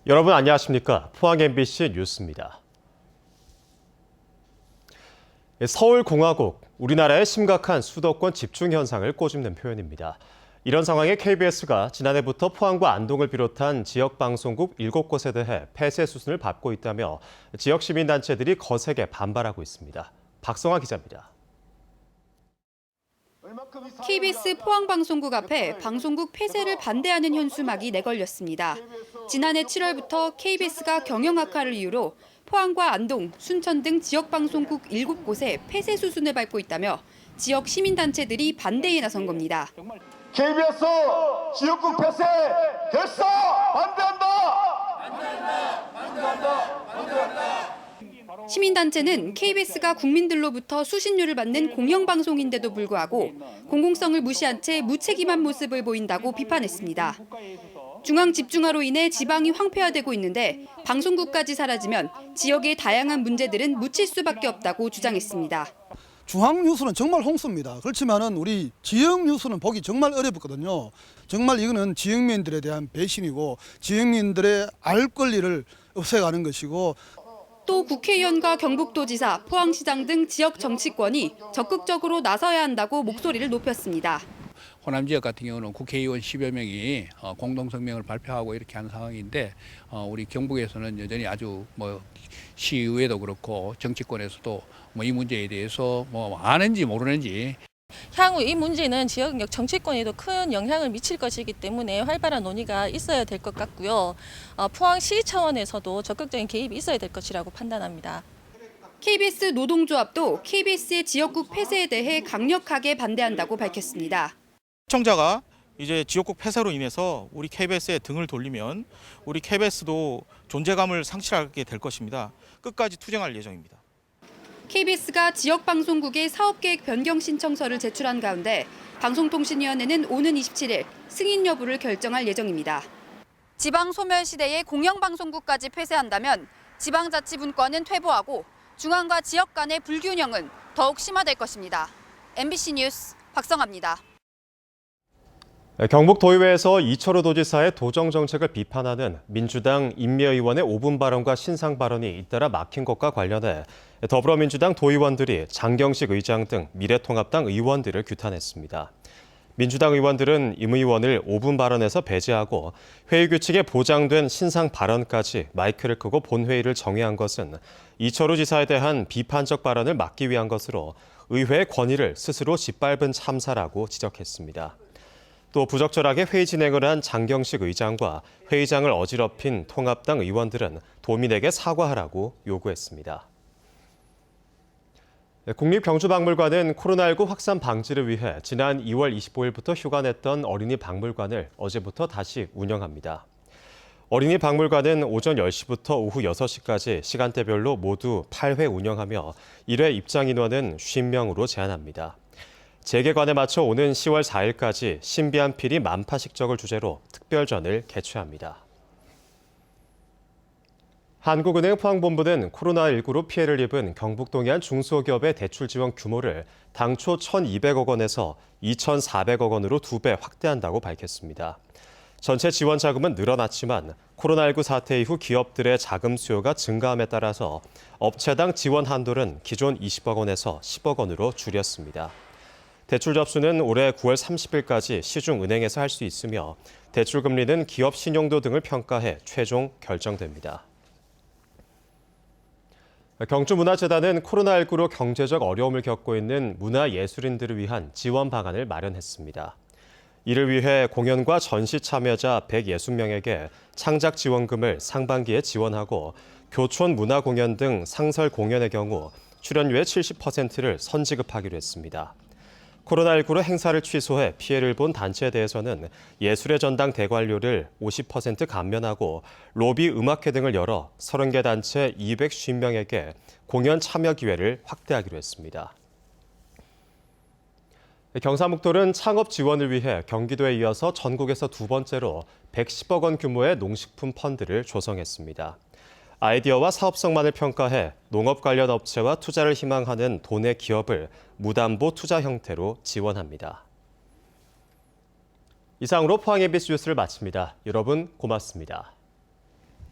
여러분 안녕하십니까? 포항 MBC 뉴스입니다. 서울공화국, 우리나라의 심각한 수도권 집중 현상을 꼬집는 표현입니다. 이런 상황에 KBS가 지난해부터 포항과 안동을 비롯한 지역 방송국 7곳에 대해 폐쇄 수순을 밟고 있다며 지역 시민단체들이 거세게 반발하고 있습니다. 박성아 기자입니다. KBS 포항방송국 앞에 방송국 폐쇄를 반대하는 현수막이 내걸렸습니다. 지난해 7월부터 KBS가 경영 악화를 이유로 포항과 안동, 순천 등 지역방송국 7곳에 폐쇄 수순을 밟고 있다며 지역 시민단체들이 반대에 나선 겁니다. KBS 지역국 폐쇄 됐어! 반대한다! 시민단체는 KBS가 국민들로부터 수신료를 받는 공영방송인데도 불구하고 공공성을 무시한 채 무책임한 모습을 보인다고 비판했습니다. 중앙 집중화로 인해 지방이 황폐화되고 있는데 방송국까지 사라지면 지역의 다양한 문제들은 묻힐 수밖에 없다고 주장했습니다. 중앙 뉴스는 정말 홍수입니다. 그렇지만은 우리 지역 뉴스는 보기 정말 어렵거든요. 정말 이거는 지역민들에 대한 배신이고 지역민들의 알 권리를 없애가는 것이고 또 국회의원과 경북도지사, 포항시장 등 지역 정치권이 적극적으로 나서야 한다고 목소리를 높였습니다. 호남 지역 같은 경우는 국회의원 10여 명이 공동성명을 발표하고 이렇게 한 상황인데 우리 경북에서는 여전히 아주 시의회도 그렇고 정치권에서도 이 문제에 대해서 아는지 모르는지 향후 이 문제는 지역 정치권에도 큰 영향을 미칠 것이기 때문에 활발한 논의가 있어야 될 것 같고요. 포항시 차원에서도 적극적인 개입이 있어야 될 것이라고 판단합니다. KBS 노동조합도 KBS의 지역국 폐쇄에 대해 강력하게 반대한다고 밝혔습니다. 시청자가 이제 지역국 폐쇄로 인해서 우리 KBS에 등을 돌리면 우리 KBS도 존재감을 상실하게 될 것입니다. 끝까지 투쟁할 예정입니다. KBS가 지역방송국에 사업계획 변경 신청서를 제출한 가운데 방송통신위원회는 오는 27일 승인 여부를 결정할 예정입니다. 지방 소멸 시대에 공영방송국까지 폐쇄한다면 지방자치분권은 퇴보하고 중앙과 지역 간의 불균형은 더욱 심화될 것입니다. MBC 뉴스 박성아입니다. 경북 도의회에서 이철우 도지사의 도정 정책을 비판하는 민주당 임미의원의 5분 발언과 신상 발언이 잇따라 막힌 것과 관련해 더불어민주당 도의원들이 장경식 의장 등 미래통합당 의원들을 규탄했습니다. 민주당 의원들은 임 의원을 5분 발언에서 배제하고 회의 규칙에 보장된 신상 발언까지 마이크를 끄고 본회의를 정회한 것은 이철우 지사에 대한 비판적 발언을 막기 위한 것으로 의회의 권위를 스스로 짓밟은 참사라고 지적했습니다. 또 부적절하게 회의 진행을 한 장경식 의장과 회의장을 어지럽힌 통합당 의원들은 도민에게 사과하라고 요구했습니다. 국립경주박물관은 코로나19 확산 방지를 위해 지난 2월 25일부터 휴관했던 어린이 박물관을 어제부터 다시 운영합니다. 어린이 박물관은 오전 10시부터 오후 6시까지 시간대별로 모두 8회 운영하며 1회 입장 인원은 50명으로 제한합니다. 재개관에 맞춰 오는 10월 4일까지 신비한 피리 만파식적을 주제로 특별전을 개최합니다. 한국은행 포항본부는 코로나19로 피해를 입은 경북 동해안 중소기업의 대출 지원 규모를 당초 1,200억 원에서 2,400억 원으로 2배 확대한다고 밝혔습니다. 전체 지원 자금은 늘어났지만 코로나19 사태 이후 기업들의 자금 수요가 증가함에 따라서 업체당 지원 한도는 기존 20억 원에서 10억 원으로 줄였습니다. 대출 접수는 올해 9월 30일까지 시중은행에서 할 수 있으며 대출 금리는 기업 신용도 등을 평가해 최종 결정됩니다. 경주문화재단은 코로나19로 경제적 어려움을 겪고 있는 문화예술인들을 위한 지원 방안을 마련했습니다. 이를 위해 공연과 전시 참여자 160명에게 창작 지원금을 상반기에 지원하고 교촌 문화공연 등 상설 공연의 경우 출연료의 70%를 선지급하기로 했습니다. 코로나19로 행사를 취소해 피해를 본 단체에 대해서는 예술의 전당 대관료를 50% 감면하고 로비 음악회 등을 열어 30개 단체 250명에게 공연 참여 기회를 확대하기로 했습니다. 경상북도는 창업 지원을 위해 경기도에 이어서 전국에서 두 번째로 110억 원 규모의 농식품 펀드를 조성했습니다. 아이디어와 사업성만을 평가해 농업 관련 업체와 투자를 희망하는 도내 기업을 무담보 투자 형태로 지원합니다. 이상으로 포항 ABS 뉴스를 마칩니다. 여러분 고맙습니다.